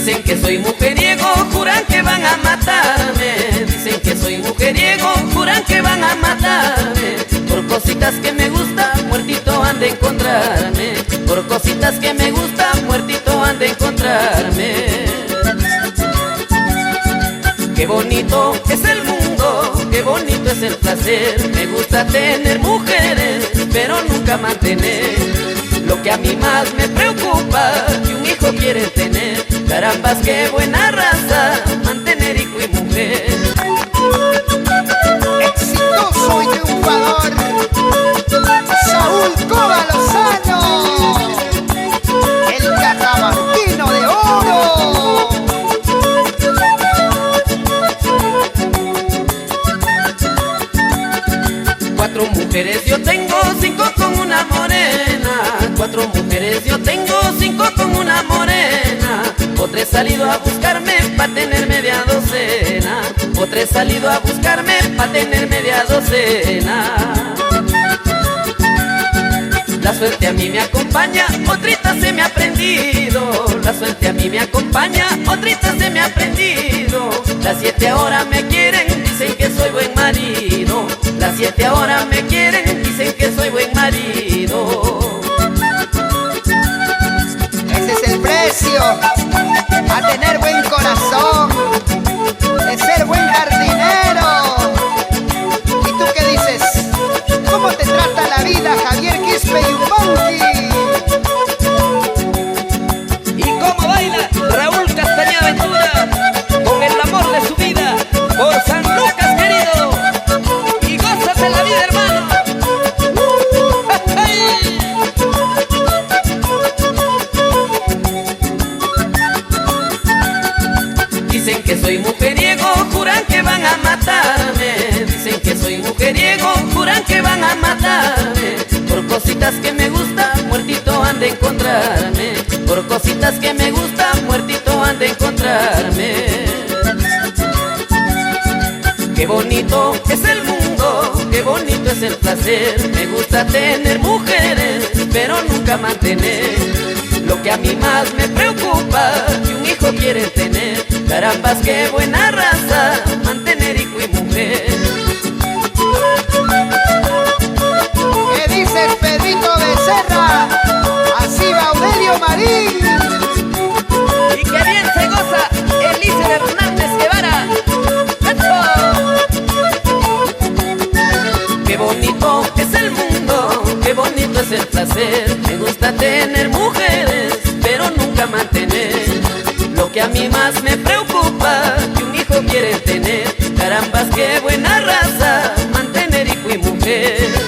Dicen que soy mujeriego, juran que van a matarme. Dicen que soy mujeriego, juran que van a matarme. Por cositas que me gustan, muertito han de encontrarme. Por cositas que me gustan, muertito han de encontrarme. Qué bonito es el mundo, qué bonito es el placer. Me gusta tener mujeres, pero nunca mantener. Lo que a mí más me preocupa, que un hijo quiere tener. Carambas, qué buena raza, mantener hijo y mujer. Exitoso y triunfador, Saúl Cova Lozano, el catamarquino de oro. Cuatro mujeres yo tengo, 5 con una morena. 4 mujeres yo tengo, 5 con una morena. Otra he salido a buscarme pa' tener media docena. Otra he salido a buscarme pa' tener media docena. La suerte a mí me acompaña, otrita se me ha prendido. La suerte a mí me acompaña, otrita se me ha prendido. Las 7 ahora me quieren, dicen que soy buen marido. Las 7 ahora me quieren, dicen que soy buen marido. Ese es el precio a tener buen corazón, de ser buen jardinero. ¿Y tú qué dices? ¿Cómo te trata la vida, Javier Quispe y Funky? ¿Y cómo baila Raúl Castañeda Ventura con el amor de su vida por San Lucas querido? Y gózate la vida, hermano. Dicen que soy mujeriego, juran que van a matarme. Dicen que soy mujeriego, juran que van a matarme. Por cositas que me gustan, muertito han de encontrarme. Por cositas que me gustan, muertito han de encontrarme. Qué bonito es el mundo, qué bonito es el placer. Me gusta tener mujeres, pero nunca mantener. Lo que a mí más me preocupa, que un hijo quiere tener. Carambas, qué buena raza, mantener hijo y mujer. ¿Qué dices, Pedrito Becerra? Así va Aurelio Marín. Y qué bien se goza Elícer Hernández Guevara. Qué bonito es el mundo, qué bonito es el placer. Me gusta tener mujeres, pero nunca mantener. Lo que a mí más me preocupa, que un hijo quiere tener. Carambas, qué buena raza, mantener hijo y mujer.